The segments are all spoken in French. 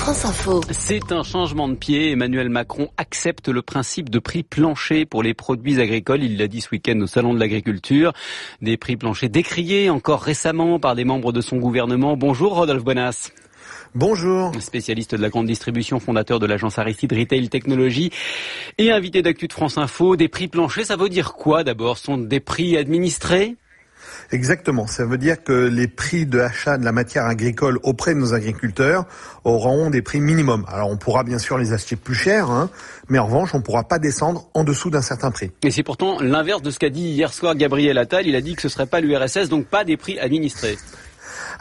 France Info. C'est un changement de pied. Emmanuel Macron accepte le principe de prix plancher pour les produits agricoles. Il l'a dit ce week-end au Salon de l'Agriculture. Des prix planchers décriés encore récemment par des membres de son gouvernement. Bonjour Rodolphe Bonas. Bonjour. Spécialiste de la grande distribution, fondateur de l'agence Aristide Retail Technologies et invité d'Actu de France Info. Des prix planchers, ça veut dire quoi d'abord? Ce sont des prix administrés? Exactement. Ça veut dire que les prix de achat de la matière agricole auprès de nos agriculteurs auront des prix minimum. Alors on pourra bien sûr les acheter plus cher, mais en revanche on ne pourra pas descendre en dessous d'un certain prix. Et c'est pourtant l'inverse de ce qu'a dit hier soir Gabriel Attal. Il a dit que ce ne serait pas l'URSS, donc pas des prix administrés.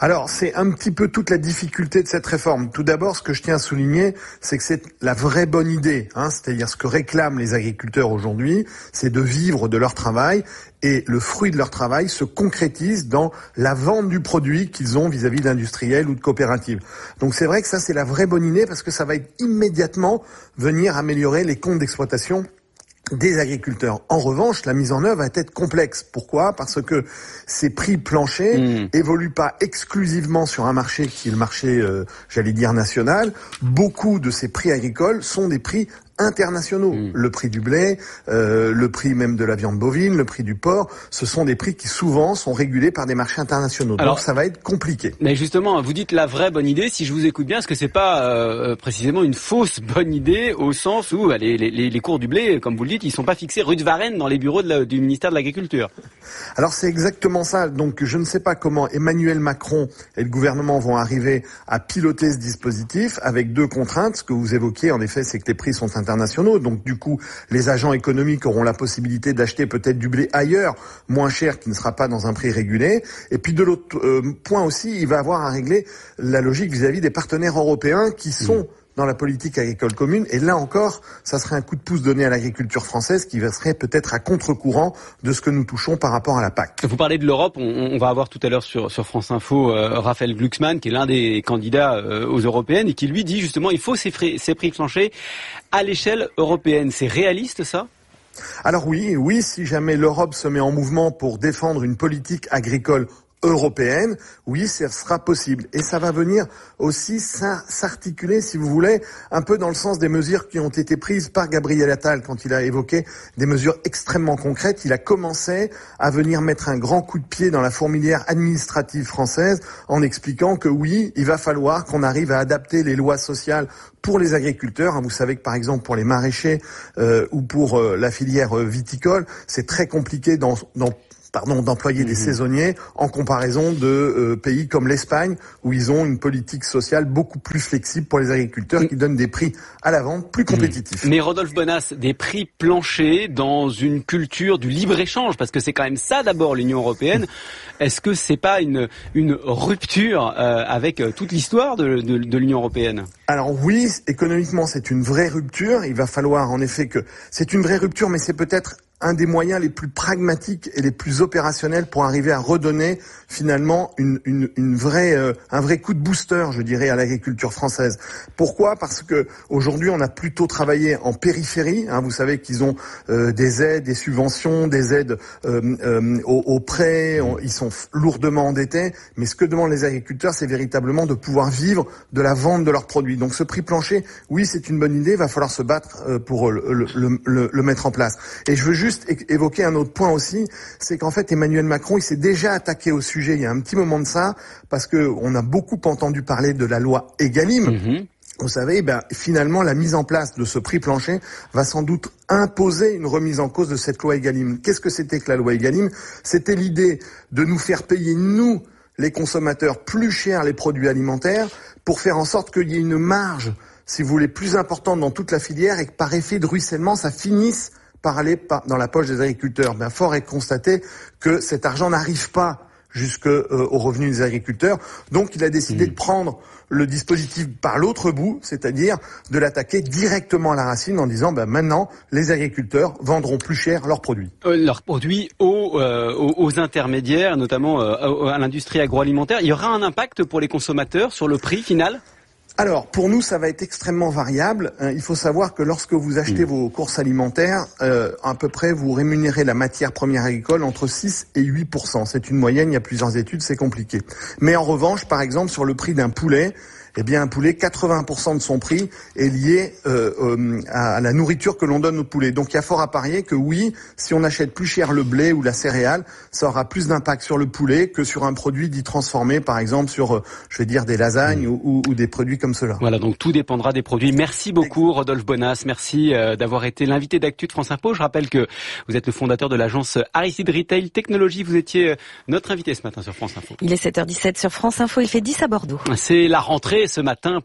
Alors, c'est un petit peu toute la difficulté de cette réforme. Tout d'abord, ce que je tiens à souligner, c'est que c'est la vraie bonne idée. C'est-à-dire ce que réclament les agriculteurs aujourd'hui, c'est de vivre de leur travail. Et le fruit de leur travail se concrétise dans la vente du produit qu'ils ont vis-à-vis d'industriels ou de coopératives. Donc c'est vrai que ça, c'est la vraie bonne idée parce que ça va immédiatement venir améliorer les comptes d'exploitation des agriculteurs. En revanche, la mise en œuvre va être complexe. Pourquoi ? Parce que ces prix planchers évoluent pas exclusivement sur un marché qui est le marché, national. Beaucoup de ces prix agricoles sont des prix internationaux. Le prix du blé, le prix même de la viande bovine, le prix du porc, ce sont des prix qui souvent sont régulés par des marchés internationaux. Alors, donc ça va être compliqué. Mais justement, vous dites la vraie bonne idée. Si je vous écoute bien, est-ce que c'est pas précisément une fausse bonne idée au sens où les cours du blé, comme vous le dites, ils sont pas fixés rue de Varennes dans les bureaux du ministère de l'Agriculture? Alors c'est exactement ça. Donc je ne sais pas comment Emmanuel Macron et le gouvernement vont arriver à piloter ce dispositif avec deux contraintes. Ce que vous évoquiez, en effet, c'est que les prix sont internationaux. Donc du coup, les agents économiques auront la possibilité d'acheter peut-être du blé ailleurs, moins cher, qui ne sera pas dans un prix régulé. Et puis de l'autre point aussi, il va avoir à régler la logique vis-à-vis des partenaires européens qui sont dans la politique agricole commune. Et là encore, ça serait un coup de pouce donné à l'agriculture française qui serait peut-être à contre-courant de ce que nous touchons par rapport à la PAC. Vous parlez de l'Europe, on va avoir tout à l'heure sur France Info Raphaël Glucksmann, qui est l'un des candidats aux européennes, et qui lui dit justement il faut ces prix planchers à l'échelle européenne. C'est réaliste ça ? Alors oui, si jamais l'Europe se met en mouvement pour défendre une politique agricole européenne, oui, ça sera possible. Et ça va venir aussi s'articuler, si vous voulez, un peu dans le sens des mesures qui ont été prises par Gabriel Attal quand il a évoqué des mesures extrêmement concrètes. Il a commencé à venir mettre un grand coup de pied dans la fourmilière administrative française en expliquant que oui, il va falloir qu'on arrive à adapter les lois sociales pour les agriculteurs. Vous savez que par exemple pour les maraîchers ou pour la filière viticole, c'est très compliqué d'employer des saisonniers en comparaison de pays comme l'Espagne où ils ont une politique sociale beaucoup plus flexible pour les agriculteurs qui donnent des prix à la vente plus compétitifs. Mais Rodolphe Bonas, des prix planchers dans une culture du libre-échange, parce que c'est quand même ça d'abord l'Union européenne, est-ce que c'est pas une rupture avec toute l'histoire de l'Union européenne ? Alors oui, économiquement c'est une vraie rupture, il va falloir en effet que... C'est une vraie rupture, mais c'est peut-être un des moyens les plus pragmatiques et les plus opérationnels pour arriver à redonner finalement un vrai coup de booster, je dirais, à l'agriculture française. Pourquoi ? Parce que aujourd'hui, on a plutôt travaillé en périphérie. Vous savez qu'ils ont des aides, des subventions, des aides aux prêts. Ils sont lourdement endettés. Mais ce que demandent les agriculteurs, c'est véritablement de pouvoir vivre de la vente de leurs produits. Donc ce prix plancher, oui, c'est une bonne idée. Il va falloir se battre pour le mettre en place. Et je veux juste évoquer un autre point aussi, c'est qu'en fait Emmanuel Macron, il s'est déjà attaqué au sujet il y a un petit moment de ça, parce que on a beaucoup entendu parler de la loi Egalim. Vous savez, finalement, la mise en place de ce prix plancher va sans doute imposer une remise en cause de cette loi Egalim. Qu'est-ce que c'était que la loi Egalim ? C'était l'idée de nous faire payer, nous, les consommateurs, plus cher les produits alimentaires, pour faire en sorte qu'il y ait une marge, si vous voulez, plus importante dans toute la filière et que par effet de ruissellement, ça finisse par aller dans la poche des agriculteurs. Fort est de constater que cet argent n'arrive pas jusqu'aux revenus des agriculteurs. Donc il a décidé de prendre le dispositif par l'autre bout, c'est-à-dire de l'attaquer directement à la racine en disant maintenant les agriculteurs vendront plus cher leurs produits. Leurs produits aux intermédiaires, notamment à l'industrie agroalimentaire. Il y aura un impact pour les consommateurs sur le prix final ? Alors, pour nous, ça va être extrêmement variable. Il faut savoir que lorsque vous achetez vos courses alimentaires, à peu près, vous rémunérez la matière première agricole entre 6 et 8%. C'est une moyenne, il y a plusieurs études, c'est compliqué. Mais en revanche, par exemple, sur le prix d'un poulet, eh bien un poulet, 80% de son prix est lié à la nourriture que l'on donne au poulet. Donc il y a fort à parier que oui, si on achète plus cher le blé ou la céréale, ça aura plus d'impact sur le poulet que sur un produit dit transformé, par exemple sur, je vais dire, des lasagnes ou des produits comme cela. Voilà, donc tout dépendra des produits. Merci beaucoup Rodolphe Bonas, merci d'avoir été l'invité d'Actu de France Info. Je rappelle que vous êtes le fondateur de l'agence Aristide Retail Technologies. Vous étiez notre invité ce matin sur France Info. Il est 7h17 sur France Info, il fait 10 à Bordeaux. C'est la rentrée ce matin.